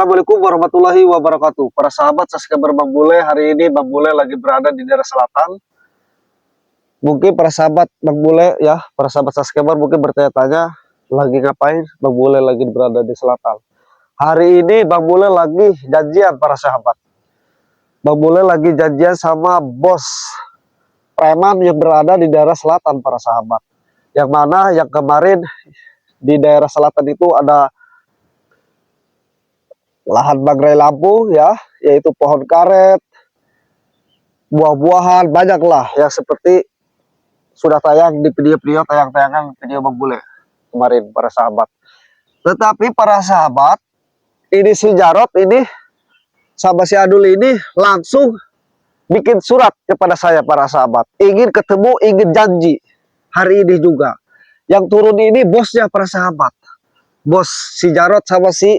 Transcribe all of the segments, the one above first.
Assalamualaikum warahmatullahi wabarakatuh. Para sahabat subscriber Bang Bule, hari ini Bang Bule lagi berada di daerah selatan. Mungkin para sahabat Bang Bule ya, para sahabat subscriber mungkin bertanya-tanya lagi ngapain Bang Bule lagi berada di selatan. Hari ini Bang Bule lagi janjian para sahabat. Bang Bule lagi janjian sama bos preman yang berada di daerah selatan para sahabat. Yang mana yang kemarin di daerah selatan itu ada lahan bangrai lampu ya, yaitu pohon karet, buah-buahan, banyaklah yang seperti sudah tayang di video-video tayangan video Bang Bule kemarin para sahabat. Tetapi para sahabat, ini si Jarot ini sama si Adul ini langsung bikin surat kepada saya para sahabat, ingin ketemu, ingin janji hari ini juga. Yang turun ini bosnya para sahabat, bos si Jarot sama si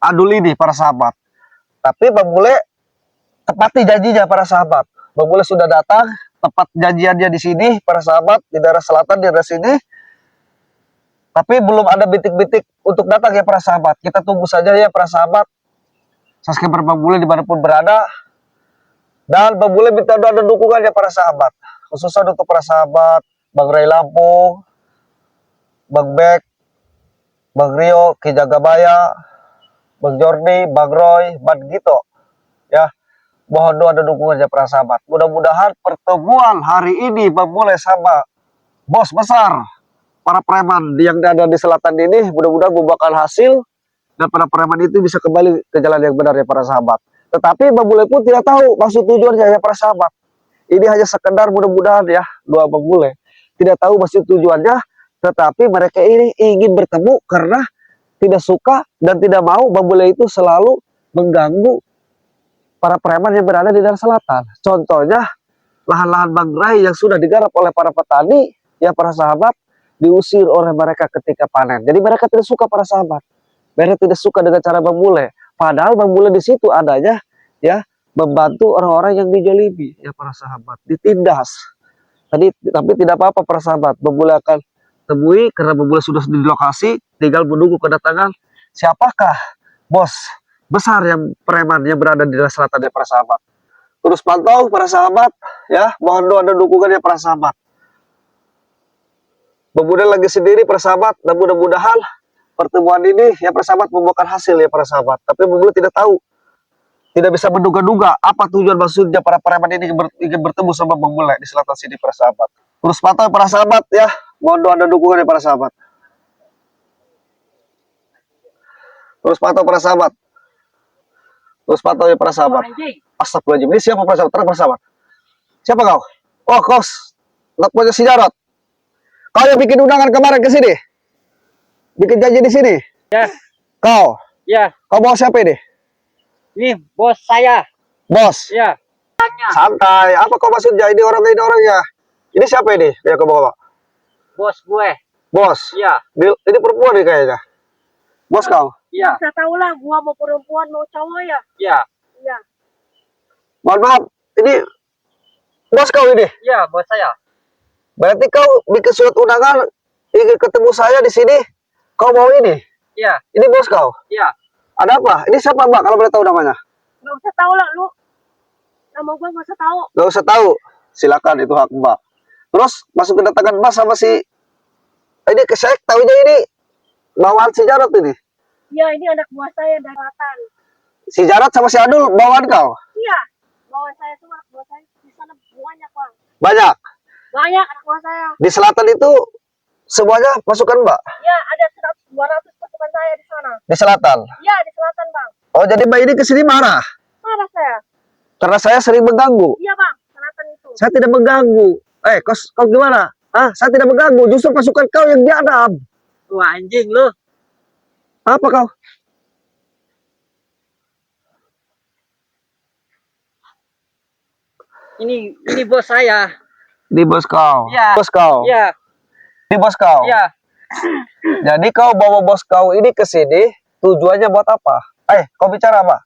Adul ini para sahabat. Tapi Bang Bule tepati janjinya para sahabat. Bang Bule sudah datang, tepat janjiannya di sini para sahabat, di daerah selatan, di daerah sini. Tapi belum ada bintik-bintik untuk datang ya para sahabat. Kita tunggu saja ya para sahabat, subscriber Bang Bule dimanapun berada. Dan Bang Bule minta doa dan dukungan ya para sahabat, khususnya untuk para sahabat Bang Ray Lampung, Bang Bek, Bang Rio, Ki Jagabaya, Bang Jordi, Bang Roy, Bang Gito ya. Mohon doa dan dukungannya para sahabat. Mudah-mudahan pertemuan hari ini Bang Bule sama bos besar para preman yang ada di selatan ini mudah-mudahan membuahkan hasil dan para preman itu bisa kembali ke jalan yang benar ya para sahabat. Tetapi Bang Bule pun tidak tahu maksud tujuannya ya para sahabat. Ini hanya sekedar mudah-mudahan ya doa Bang Bule. Tidak tahu maksud tujuannya, tetapi mereka ini ingin bertemu karena tidak suka dan tidak mau Bang Bule itu selalu mengganggu para preman yang berada di daerah selatan. Contohnya lahan-lahan bangrai yang sudah digarap oleh para petani ya para sahabat, diusir oleh mereka ketika panen. Jadi mereka tidak suka para sahabat. Mereka tidak suka dengan cara Bang Bule. Padahal Bang Bule di situ adanya ya membantu orang-orang yang dijolimi ya para sahabat, ditindas. Tapi tidak apa-apa para sahabat. Bang Bule akan temui karena Bang Bule sudah di lokasi, tinggal menunggu kedatangan siapakah bos besar yang preman yang berada di daerah selatan ya para sahabat. Terus pantau para sahabat ya, mohon doa dan dukungannya para sahabat. Bang Bule lagi sendiri para sahabat, dan mudah-mudahan pertemuan ini ya para sahabat membuahkan hasil ya para sahabat. Tapi Bang Bule tidak tahu, tidak bisa menduga-duga apa tujuan maksudnya para preman ini ingin bertemu sama Bang Bule di selatan sini para sahabat. Terus pantau para sahabat ya, mohon doa dan dukungannya para sahabat. Terus pantau para sahabat. Terus pantau ya para sahabat. Astagfirullahaladzim, ini siapa para sahabat? Terang para sahabat. Siapa kau? Oh kau, punya si Jarot. Kau yang bikin undangan kemarin ke sini, bikin janji di sini. Ya. Kau? Ya. Kau bawa siapa ini? Ini bos saya. Bos? Ya. Santai. Apa kau maksudnya? Ini orangnya. Ini siapa ini? Ya kau bawa. Bos gue. Bos? Ya. Ini perempuan nih kayaknya. Bos kau? Ya. Saya tahu lah, gua mau perempuan mau cowok ya. Ya. Iya. Mohon maaf, ini bos kau ini? Ya, bos saya. Berarti kau bikin surat undangan ingin ketemu saya di sini. Kau mau ini? Ya. Ini bos kau? Ya. Ada apa? Ini siapa Mbak kalau boleh tahu namanya? Gak usah tahu lah lu. Nama gua gak usah tahu. Gak usah tahu. Silakan, itu hak Mbak. Terus masuk kedatangan Mbak sama si ini saya tahunya ini bawaan si Jarot ini. Iya, ini anak buah saya dari selatan. Si Jarot sama si Adul bawaan kau? Iya. Bawa saya tuh anak buah saya di sana banyak, Bang. Banyak. Banyak anak buah saya. Di selatan itu semuanya pasukan Mbak? Iya, ada 100 200 pasukan saya di sana. Di selatan? Iya, di selatan, Bang. Oh, jadi Mbak ini kesini marah? Marah saya. Karena saya sering mengganggu? Iya, Bang. Selatan itu. Saya tidak mengganggu. Kau gimana? Saya tidak mengganggu. Justru pasukan kau yang diadab. Wah, anjing lu. Apa kau? Ini bos saya. Di bos kau? Ya. Bos kau? Ya. Di bos kau? Ya. Jadi kau bawa bos kau ini ke sini tujuannya buat apa? Kau bicara apa?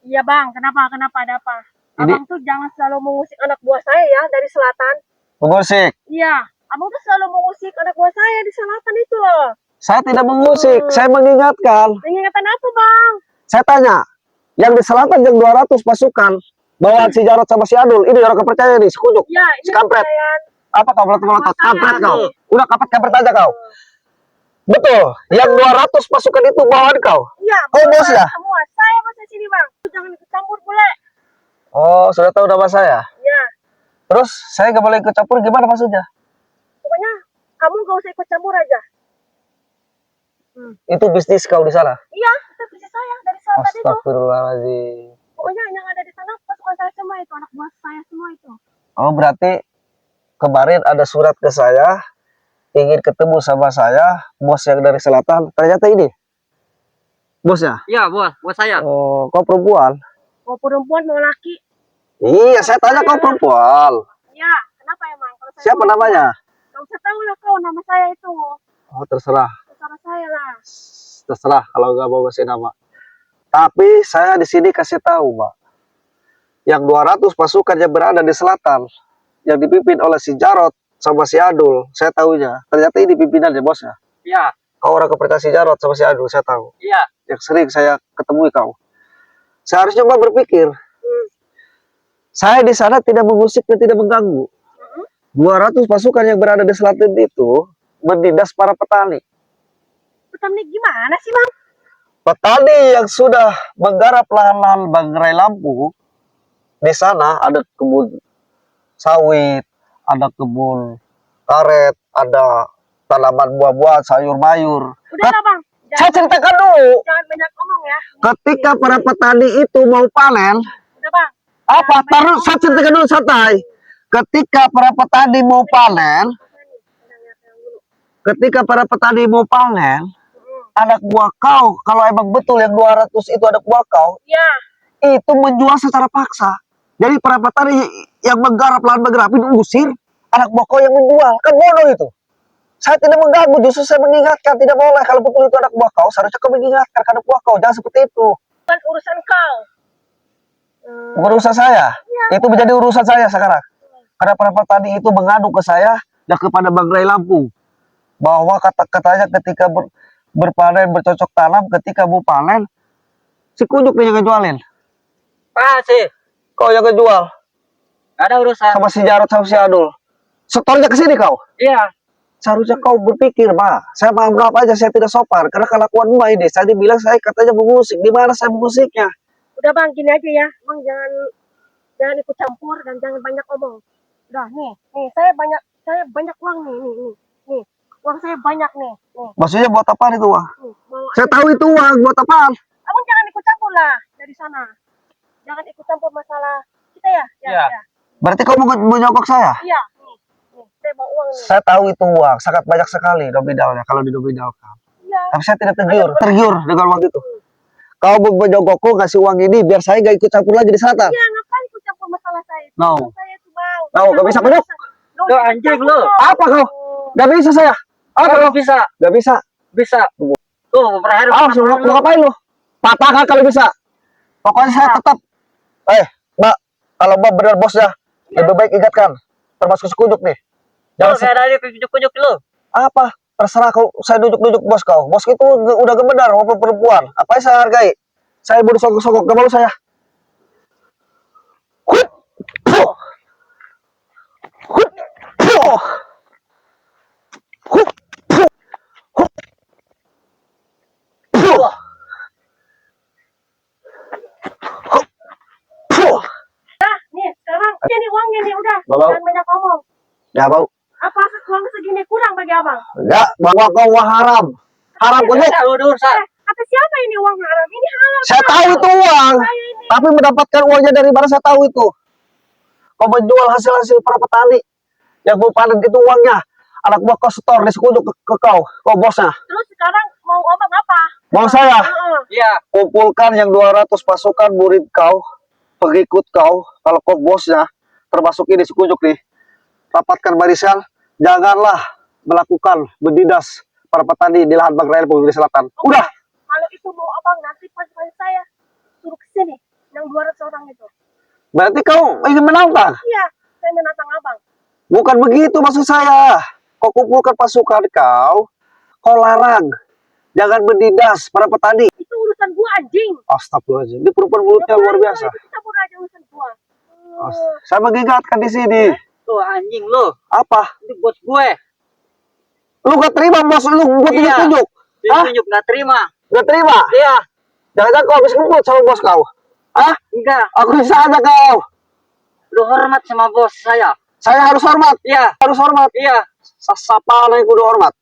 Iya, Bang. Kenapa? Kenapa? Ada apa? Ini- Abang tuh jangan selalu mengusik anak buah saya ya dari selatan. Mengusik? Iya. Abang tuh selalu mengusik anak buah saya di selatan itu loh. Saya tidak mengusik, saya mengingatkan. Mengingatkan apa, Bang? Saya tanya, yang di selatan yang 200 pasukan, bawaan si Jarod sama si Adul, ini orang kepercayaan nih, si Kunyuk, Ya, ini si Kampret. kepercayaan. Apa kau melotot? Kampret kau. Udah kampret aja kau. Hmm. Betul, yang 200 pasukan itu bawaan kau. Iya, Oh, Bang, bos ya? semua. Saya masih sini, Bang. Jangan ikut campur boleh. Oh, sudah tahu nama saya. Ya, Terus saya nggak boleh ikut campur, gimana maksudnya? pokoknya kamu gak usah ikut campur aja. Itu bisnis kau di sana? Iya, itu bisnis saya dari selatan itu. Astagfirullahaladzim. Pokoknya yang ada di sana pasukan saya semua itu, anak buah saya semua itu. Oh, berarti kemarin ada surat ke saya, ingin ketemu sama saya, bos yang dari selatan. Ternyata ini bosnya. Iya, bos saya. Oh, kau perempuan? Mau perempuan mau laki. Iya, saya tanya kau perempuan. Ya, kenapa emang? Kalau saya Siapa mau- namanya? Gak usah tahu lah kau nama saya itu. Oh, terserah. Terserah saya lah. Terserah kalau nggak mau kasih nama. Tapi saya di sini kasih tahu, Mbak. Yang 200 pasukan yang berada di selatan, yang dipimpin oleh si Jarod sama si Adul, saya tahunya. Ternyata ini pimpinannya, bosnya. Iya, Kau orang kepercayaan si Jarod sama si Adul, saya tahu. iya. Yang sering saya ketemui kau. Seharusnya Mbak berpikir, saya di sana tidak mengusik dan tidak mengganggu. 200 pasukan yang berada di selatan itu menindas para petani. Petani gimana sih, Bang? Petani yang sudah menggarap lahan-lahan Bangrai Lampung, di sana ada kebun sawit, ada kebun karet, ada tanaman buah-buahan, sayur mayur. Udah lah, Bang. Saya ceritakan dulu, Jangan banyak ngomong ya. ketika para petani itu mau panen, Udah, Bang. apa? Taruh, saya ceritakan dulu santai. Ketika para petani mau panen, ketika para petani mau panen, anak buah kau, kalau emang betul yang 200 itu anak buah kau, Ya, itu menjual secara paksa. Jadi para petani yang menggarap lahan bergerak itu usir, anak buah kau yang menjual. Kan bodoh itu. Saya tidak mengganggu, justru saya mengingatkan. Tidak boleh, kalau betul itu anak buah kau, seharusnya kau mengingatkan ke anak buah kau. Jangan seperti itu. bukan urusan kau. Bukan urusan saya. Itu menjadi urusan saya sekarang. Karena para petani itu mengadu ke saya dan kepada Bangrai Lampung. Bahwa kata-katanya ketika berpanen, bercocok tanam, ketika mau panen, si Kunyuk nih yang ngejualin. Pak sih, Kau yang ngejual. gak ada urusan. Sama si Jarod, sama si Adul. Setornya ke sini kau. Iya, Seharusnya kau berpikir, Pak. Saya maaf aja, saya tidak sopan. Karena kelakuan Mbak ini, saya dibilang saya katanya mengusik. Di mana saya mengusiknya? Udah, Bang, gini aja ya. Bang, jangan ikut campur dan jangan banyak omong. Udah, nih, saya banyak uang nih. Uang saya banyak nih. Maksudnya buat apaan itu, Wang? Bawa Saya tahu itu uang, buat apaan? Abang jangan ikut campur lah dari sana. Jangan ikut campur masalah kita ya. Iya. Berarti kau mau nyogok saya? Iya, nih. Saya bawa uang nih. Saya tahu itu uang, sangat banyak sekali nominalnya kalau dinominalkan. Iya. Tapi saya tidak tergiur dengan uang itu. Kau mau menyogokku ngasih uang ini biar saya gak ikut campur lagi di selatan. Iya, ngapain ikut campur masalah saya itu? No. Uang saya itu, Bang. No, gak bisa Kunyuk. Lo anjing lo. Apa kau? Gak bisa saya. Apa Kalau kau? bisa, Gak bisa. bisa. Tuh, berakhir. Mau ngapain lu? Patahkan kalau bisa. Pokoknya saya tetap. Mbak, kalau Mbak benar bosnya, lebih baik ingatkan. Termasuk si Kunyuk nih. Jangan Jangan saya dari kujuk-kujuk lo. apa? Terserah kau, saya duduk-duduk bos kau. Bos itu udah gemedar walaupun perempuan. Apa yang saya hargai? Saya bodoh sogok-sogok, gak malu saya. Hut! Puh! Hut! Puh! Hut! Puh! Hut! Puh! Hut! Puh! Nah, nih, sekarang ini uangnya nih udah. Bawa. Jangan banyak ngomong. Ya bau. Apa uang segini kurang bagi Abang? Enggak, bawa kau uang haram. Haram Kunyuk. Ada urusan. Kata siapa ini uang haram? Ini halal. Saya tahu itu uang. Saya ini. Tapi mendapatkan uangnya dari mana saya tahu itu. Kau menjual hasil-hasil para petani yang mau panen itu uangnya. Anak buah kau setor di Kunyuk ke kau bosnya. Terus sekarang mau Abang apa? Mau saya Heeh. Iya, kumpulkan yang 200 pasukan murid kau, pengikut kau, kalau kau bosnya, termasuk ini si Kunyuk nih. Rapatkan barisan, janganlah melakukan mendidas para petani di lahan Bangrai Lampung di selatan. Udah. Kalau itu mau Abang nanti pasukan saya suruh ke sini yang 200 orang itu. Berarti kau ingin menantang? Iya, saya menantang Abang. Bukan begitu maksud saya. Kau kumpulkan pasukan kau, Kau larang. Jangan menindas para petani. Itu urusan gua anjing. Astagfirullahaladzim. Ini perempuan mulutnya luar biasa. Itu campur aja urusan gua. Saya mengingatkan di sini. Tuh anjing lo. Apa? Itu bos gue. Lu gak terima bos lu, gua Iya. tunjuk-tunjuk. Hah? Ditunjuk nggak terima. Gak terima? Iya. Jangan-jangan kau habis ngebut sama bos kau. Hah? Enggak. Aku bisa aja kau. Lu hormat sama bos saya. Saya harus hormat. Iya. Harus hormat. Iya. Sapa yang kudu hormat.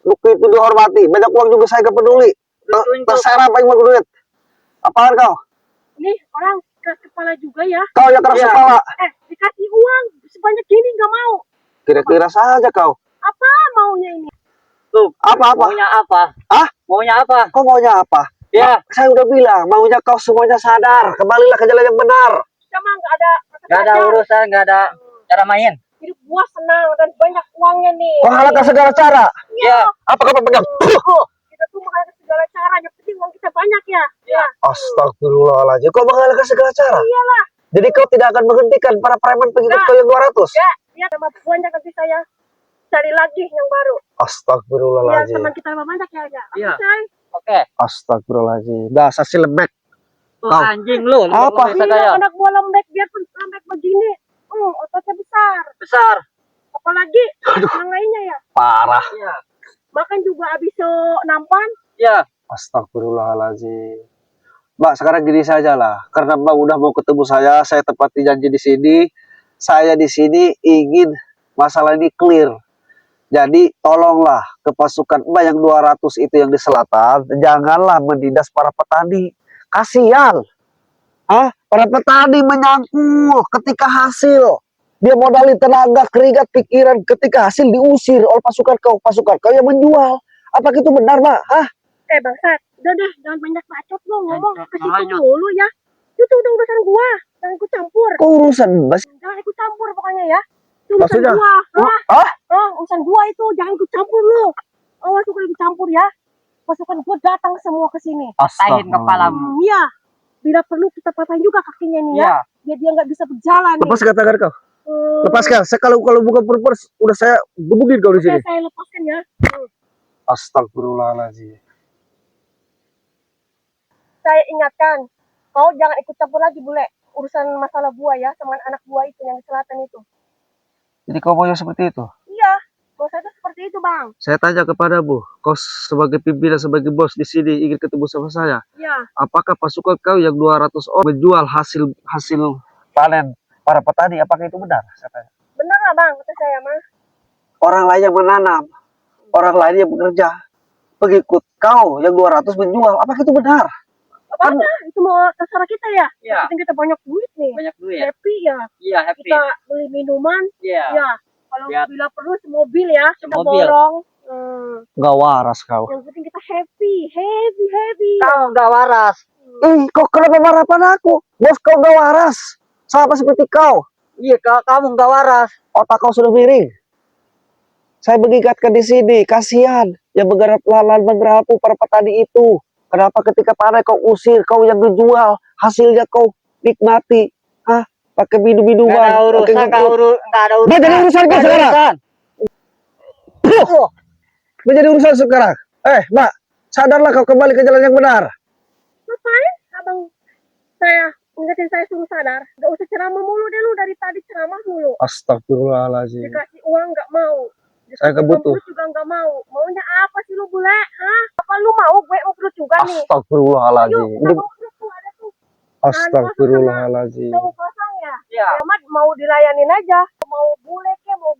Lu itu dihormati. Banyak uang juga saya gak peduli. Ditunjuk. Terserah apa yang mau duit. Apaan kau? Ini orang keras kepala juga ya. Kau yang keras Iya. kepala. Dikasih uang sebanyak gini nggak mau. Kira-kira saja kau. Apa maunya ini? Tuh. Apa-apa? Maunya apa? Hah? Maunya apa? Kau maunya apa? Iya. Saya udah bilang, maunya kau semuanya sadar. Kembalilah ke jalan yang benar. Sama nggak ada. Nggak ada urusan, nggak ada cara main. Hidup gua senang dan banyak uangnya nih. Kau halalkan segala cara. Iya. Apa kau pegang? Kita tuh menghalalkan segala cara. Yang penting uang kita banyak ya. Iya. Astagfirullahaladzim. Kau menghalalkan segala cara. Iyalah. Jadi kau tidak akan menghentikan para preman pengikut Nggak. kau yang 200? Ya, ya sama banyak nanti saya cari lagi yang baru. Biar Astagfirullahaladzim. teman kita lebih banyak ya. Ya. Iya. Say. Oke. Astagfirullahaladzim. Dasar si lembek. Tuh Kau. anjing lu. Apa? Bisa Iya, kayak anak gua lembek biarpun lembek begini. Ototnya besar. besar. Apalagi yang lainnya ya. Parah. Iya. Makan juga habis nampan. Iya. Astagfirullahaladzim. Mbak, sekarang gini saja lah. Karena Mbak udah mau ketemu saya tepati janji di sini. Saya di sini ingin masalah ini clear. Jadi tolonglah ke pasukan Mbak yang 200 itu yang di selatan, janganlah menindas para petani. Kasihan. Para petani menyangkul ketika hasil. Dia modalin tenaga, keringat, pikiran, ketika hasil diusir oleh pasukan kau yang menjual. Apa itu benar, Mbak? Bangsat, udah deh, jangan banyak bacot lo ngomong ke situ Lanjut. dulu ya. Itu udah urusan gua, jangan ikut campur. Kok urusan Mbak? Jangan ikut campur pokoknya ya. Itu urusan Maksudnya? gua. Urusan gua itu, jangan ikut campur lu. Awas lu kalau ikut campur ya. Pasukan gua datang semua ke sini. Patahin kepalamu. Iya. Bila perlu kita patahin juga kakinya nih ya. Iya. Biar dia nggak bisa berjalan nih. Lepas kata kau. Hmm. Lepaskan. Saya kalau bukan perempuan udah saya gebukin kau di Oke, sini. saya lepaskan ya. Astagfirullahaladzim. Saya ingatkan, kau jangan ikut campur lagi bule. Urusan masalah gua ya, sama anak gua itu yang di selatan itu. Jadi kau maunya seperti itu? Iya, bos saya tuh seperti itu bang. Saya tanya kepadamu, kau sebagai pimpinan, sebagai bos di sini ingin ketemu sama saya. Iya, Apakah pasukan kau yang 200 orang menjual hasil panen para petani? Apakah itu benar? Saya tanya. benar lah bang, kata saya mah. Orang lain yang menanam, orang lain yang bekerja, pengikut kau yang 200 menjual. Apakah itu benar? Apa itu mau terserah kita ya? Iya. Yang penting kita banyak duit nih. Banyak duit. Happy ya. Iya, happy. Kita beli minuman. Iya. Ya. Kalau Lihat. bila perlu semobil ya, kita Semobil. borong. Gak waras kau. Yang penting kita happy. Kau nggak waras. Kok kenapa marah pada aku? Bos kau gak waras. Sama seperti kau. Iya, kamu nggak waras. Otak kau sudah miring. Saya mengingatkan di sini, kasihan yang menggerapu para petani itu. Kenapa ketika panen kau usir, kau yang menjual, hasilnya kau nikmati, pakai Nggak minum-minuman, ada urusan, pakai nggak ada urusan. Nggak jadi urusan kau Nggak ada sekarang. urusan. menjadi urusan sekarang. Mbak, sadarlah kau kembali ke jalan yang benar. Ngapain? Abang saya ingetin saya suruh sadar. Gak usah ceramah mulu deh lu, dari tadi ceramah mulu. Astagfirullahaladzim. Dikasih uang nggak mau. Saya nggak butuh. Perut juga nggak mau. Maunya apa sih lu bule? Apa lu mau gue mau perut juga nih? Astagfirullahaladzim. Yuk, kita mau perut tuh ada tuh. Astagfirullahaladzim. Mau kosong ya? Iya. Amat mau dilayanin aja. Mau bule ke, mau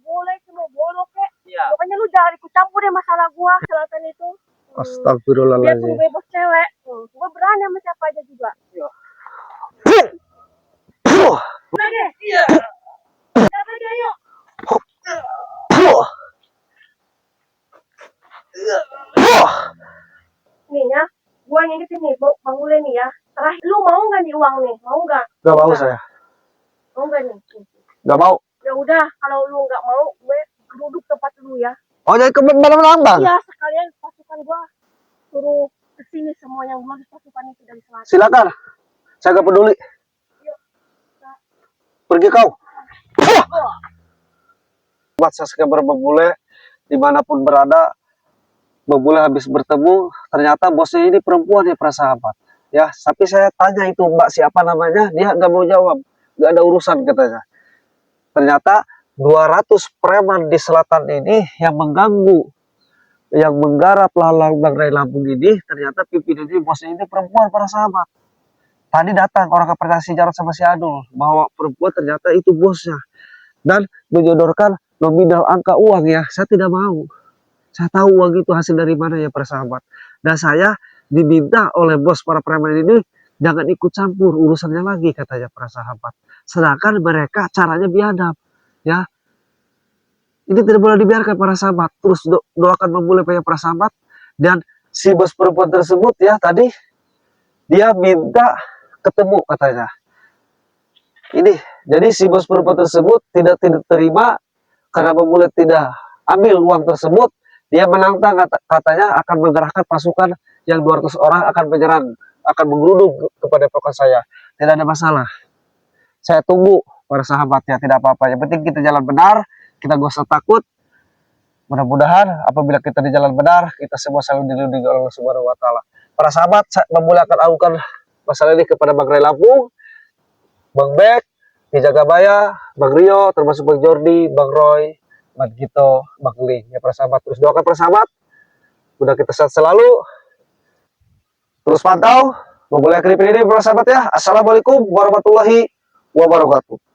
bolok ke. Iya. Pokoknya lu jangan ikut campur deh masalah gua selatan itu. Biarpun Astagfirullahaladzim. gue bos cewek, gue berani sama siapa aja juga. Udah deh. Iya. Siapa aja yuk. Nih ya, gua ngingetin nih, Bang Ule nih ya. Terakhir, lu mau nggak nih uang nih? Mau nggak? Gak mau saya. Mau nggak nih? Gak mau. Ya udah, kalau lu nggak mau, gue duduk tempat lu ya. Oh, jadi ke Balam-Lambang? Iya, sekalian pasukan gua suruh kesini semua yang belum pasukan itu dari selatan. Silakan. Saya gak peduli. Pergi kau. Buat Saskia Berbule dimanapun berada, Bang Bule habis bertemu, ternyata bosnya ini perempuan ya para sahabat. Ya, tapi saya tanya itu Mbak siapa namanya, dia nggak mau jawab, nggak ada urusan katanya. Ternyata 200 preman di selatan ini yang mengganggu, yang menggarap lalang Bangrai Lampung ini, ternyata pimpinannya bosnya ini perempuan para sahabat. Tadi datang orang kepercayaan si Jarod sama si Adul, bahwa perempuan ternyata itu bosnya. Dan menyodorkan nominal angka uang ya, saya tidak mau. Saya tahu uang itu hasil dari mana ya para sahabat. Dan saya diminta oleh bos para preman ini, jangan ikut campur urusannya lagi katanya para sahabat. Sedangkan mereka caranya biadab. Ya, ini tidak boleh dibiarkan para sahabat. Terus doakan Bang Bule para sahabat. Dan si bos perempuan tersebut ya tadi, dia minta ketemu katanya. Ini, jadi si bos perempuan tersebut tidak terima karena Bang Bule tidak ambil uang tersebut. Dia menantang katanya akan menggerakkan pasukan yang 200 orang akan menyerang, akan menggeruduk kepada pokok saya. Tidak ada masalah. Saya tunggu para sahabat ya, tidak apa-apa. Yang penting kita jalan benar, kita gak usah takut. Mudah-mudahan apabila kita di jalan benar, kita semua selalu dilindungi oleh Allah Subhanahu wa taala. Para sahabat, Bang Bule akan adukan masalah ini kepada Bangrai Lampung, Bang Bek, Dijaga Baya, Bang Rio, termasuk Bang Jordi, Bang Roy, Bang Gito, Bang Ling. Ya para sahabat, terus doakan para sahabat. Mudah kita sehat selalu. Terus pantau. Bang Bule akhiri ini para sahabat ya. Assalamualaikum warahmatullahi wabarakatuh.